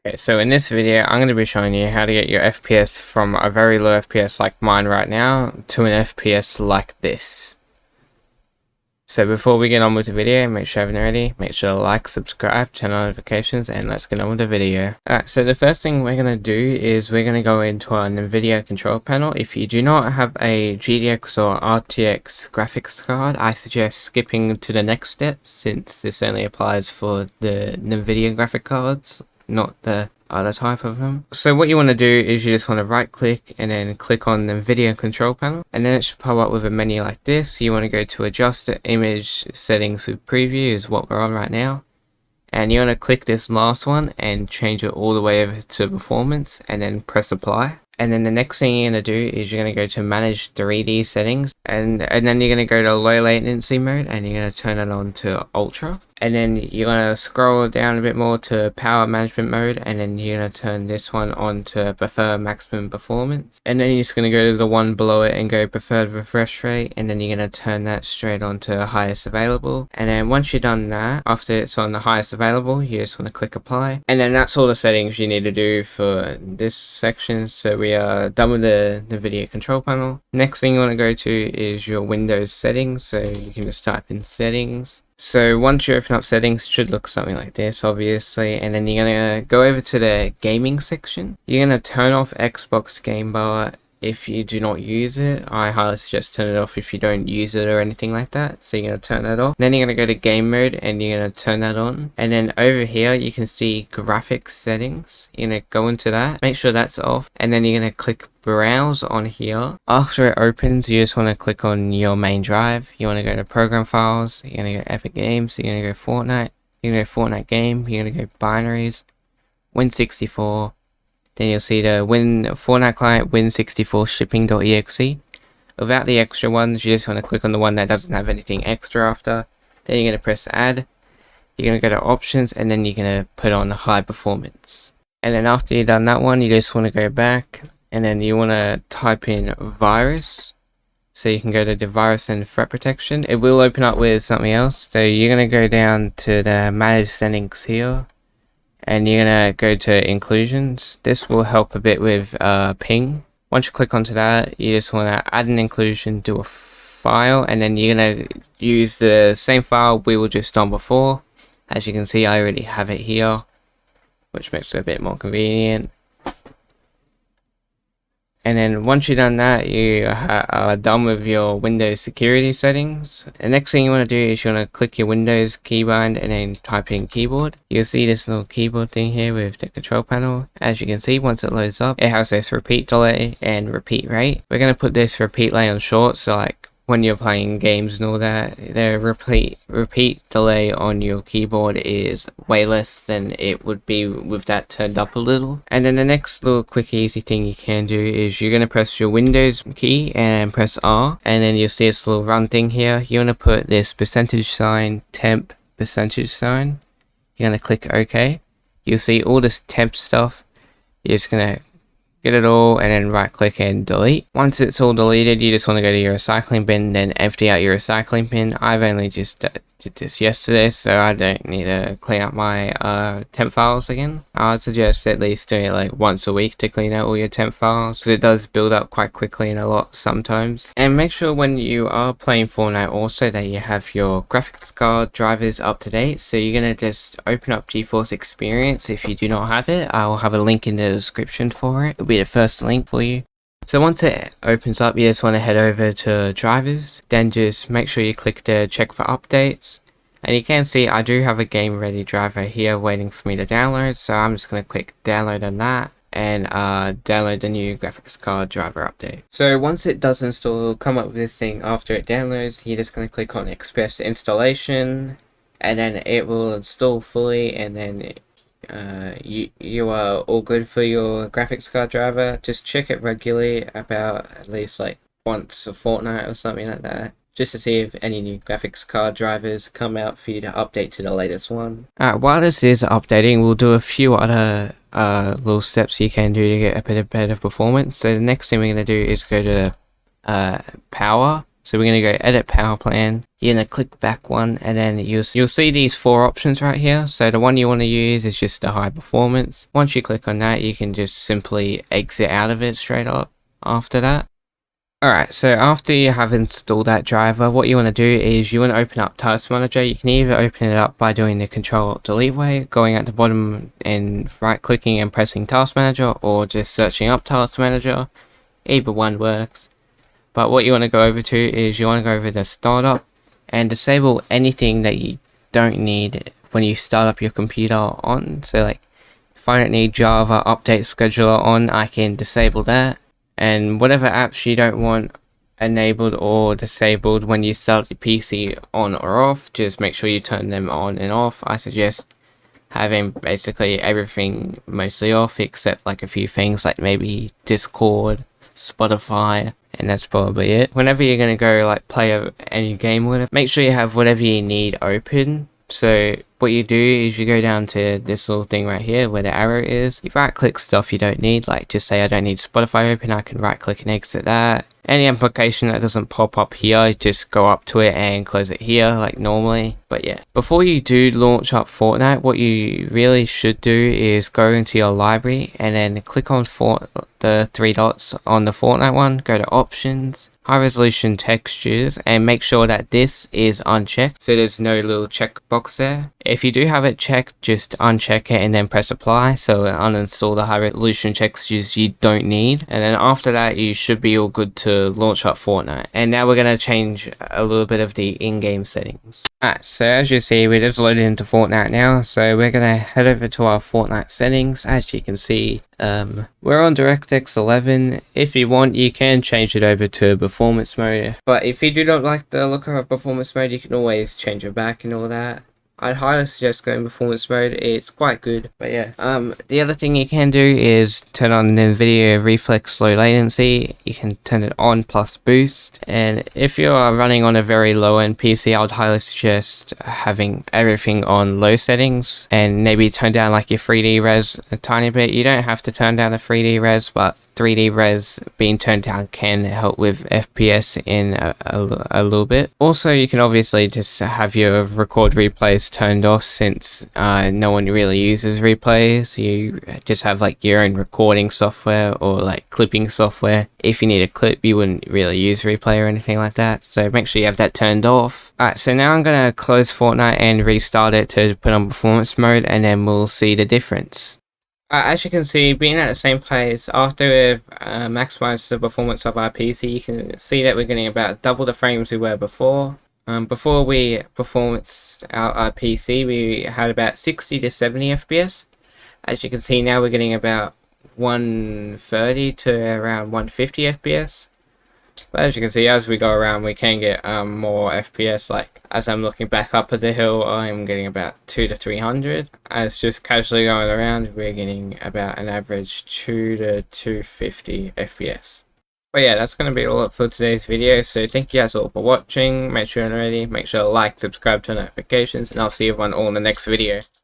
Okay, so in this video, I'm going to be showing you how to get your FPS from a very low FPS like mine right now to an FPS like this. So before we get on with the video, make sure you haven't already, make sure to like, subscribe, turn on notifications, and let's get on with the video. Alright, so the first thing we're going to do is we're going to go into our NVIDIA control panel. If you do not have a GTX or RTX graphics card, I suggest skipping to the next step, since this only applies for the NVIDIA graphic cards, not the other type of them. So what you want to do is you just want to right click and then click on the NVIDIA control panel, and then it should pop up with a menu like this. You want to go to adjust the image settings with preview, is what we're on right now, and you want to click this last one and change it all the way over to performance and then press apply. And then the next thing you're going to do is you're going to go to manage 3D settings, and then you're going to go to low latency mode, and you're going to turn it on to ultra. And then you're going to scroll down a bit more to power management mode, and then you're going to turn this one on to prefer maximum performance. And then you're just going to go to the one below it and go preferred refresh rate, and then you're going to turn that straight on to highest available. And then once you've done that, after it's on the highest available, you just want to click apply. And then that's all the settings you need to do for this section. So we are done with the NVIDIA control panel. Next thing you want to go to is your Windows settings. So you can just type in settings. So once you open up settings, it should look something like this, obviously, and then you're going to go over to the gaming section. You're going to turn off Xbox Game Bar if you do not use it. I highly suggest turn it off if you don't use it or anything like that. So you're going to turn that off. Then you're going to go to game mode and you're going to turn that on. And then over here you can see graphics settings. You're going to go into that, make sure that's off, and then you're going to click browse on here. After it opens, you just want to click on your main drive. You want to go to program files, you're going to go Epic Games, you're going to go Fortnite, you're going to go Fortnite game, you're going to go binaries, Win64. Then you'll see the Fortnite client Win64 shipping.exe. Without the extra ones, you just want to click on the one that doesn't have anything extra after. Then you're going to press add. You're going to go to options, and then you're going to put on high performance. And then after you've done that one, you just want to go back, and then you want to type in virus. So you can go to the virus and threat protection. It will open up with something else. So you're going to go down to the manage settings here, and you're going to go to inclusions. This will help a bit with ping. Once you click onto that, you just want to add an inclusion, do a file, and then you're going to use the same file we were just on before. As you can see, I already have it here, which makes it a bit more convenient. And then once you've done that, you are done with your Windows security settings. The next thing you want to do is you want to click your Windows keybind and then type in keyboard. You'll see this little keyboard thing here with the control panel. As you can see, once it loads up, it has this repeat delay and repeat rate. We're going to put this repeat delay on short, so like when you're playing games and all that, the repeat delay on your keyboard is way less than it would be with that turned up a little. And then the next little quick easy thing you can do is you're going to press your Windows key and press R, and then you'll see this little run thing here. You're going to put this %, temp %. You're going to click OK. You'll see all this temp stuff. You're just going to get it all and then right click and delete. Once it's all deleted, you just want to go to your recycling bin, then empty out your recycling bin. I've only just did this yesterday, so I don't need to clean up my temp files again. I'd suggest at least doing it like once a week to clean out all your temp files, because it does build up quite quickly and a lot sometimes. And make sure when you are playing Fortnite also that you have your graphics card drivers up to date. So you're going to just open up GeForce Experience. If you do not have it, I will have a link in the description for it. It'll be the first link for you. So once it opens up, you just want to head over to drivers, then just make sure you click the check for updates. And you can see I do have a game ready driver here waiting for me to download, so I'm just going to click download on that and download the new graphics card driver update. So once it does install, it'll come up with this thing after it downloads. You're just going to click on Express installation, and then it will install fully, and then you are all good for your graphics card driver. Just check it regularly, about at least like once a fortnight or something like that, just to see if any new graphics card drivers come out for you to update to the latest one. While this is updating, we'll do a few other little steps you can do to get a bit of better performance. So the next thing we're going to do is go to power, So we're going to go edit power plan. You're going to click back one, and then you'll see these 4 options right here. So the one you want to use is just the high performance. Once you click on that, you can just simply exit out of it straight up after that. Alright, so after you have installed that driver, what you want to do is you want to open up Task Manager. You can either open it up by doing the Control-Delete way, going at the bottom and right clicking and pressing Task Manager, or just searching up Task Manager. Either one works. But what you want to go over to is you want to go over to Startup and disable anything that you don't need when you start up your computer on. So like if I don't need Java Update Scheduler on, I can disable that. And whatever apps you don't want enabled or disabled when you start your PC on or off, just make sure you turn them on and off. I suggest having basically everything mostly off except like a few things like maybe Discord, Spotify, and that's probably it. Whenever you're going to go like play any game with it, make sure you have whatever you need open. So what you do is you go down to this little thing right here where the arrow is. You right click stuff you don't need, like just say I don't need Spotify open, I can right click and exit that. Any application that doesn't pop up here, just go up to it and close it here like normally. But yeah, before you do launch up Fortnite, what you really should do is go into your library and then click on the 3 dots on the Fortnite one, go to options, high resolution textures, and make sure that this is unchecked, so there's no little checkbox there. If you do have it checked, just uncheck it and then press apply, so uninstall the high resolution textures you don't need, and then after that you should be all good to launch up Fortnite. And now we're going to change a little bit of the in-game settings. Alright, so as you see, we're just loaded into Fortnite now, so we're going to head over to our Fortnite settings. As you can see, we're on DirectX 11. If you want, you can change it over to performance mode, but if you do not like the look of a performance mode, you can always change it back and all that. I'd highly suggest going performance mode, it's quite good. But yeah, the other thing you can do is turn on NVIDIA Reflex Low Latency. You can turn it on plus boost, and if you are running on a very low end PC, I would highly suggest having everything on low settings and maybe turn down like your 3D res a tiny bit. You don't have to turn down the 3D res, but 3D res being turned down can help with FPS in a little bit. Also, you can obviously just have your record replays turned off, since no one really uses replays. You just have like your own recording software or like clipping software. If you need a clip, you wouldn't really use replay or anything like that, so make sure you have that turned off. Alright, so now I'm gonna close Fortnite and restart it to put on performance mode, and then we'll see the difference. As you can see, being at the same place, after we've maximized the performance of our PC, you can see that we're getting about double the frames we were before. Before we performanced our PC, we had about 60 to 70 FPS. As you can see now, we're getting about 130 to around 150 FPS. But as you can see, as we go around, we can get more FPS. Like as I'm looking back up at the hill, I'm getting about 200 to 300. As just casually going around, we're getting about an average 200 to 250 FPS. But yeah, that's going to be all for today's video. So thank you guys all for watching. Make sure you're ready. Make sure to like, subscribe, turn notifications, and I'll see everyone all in the next video.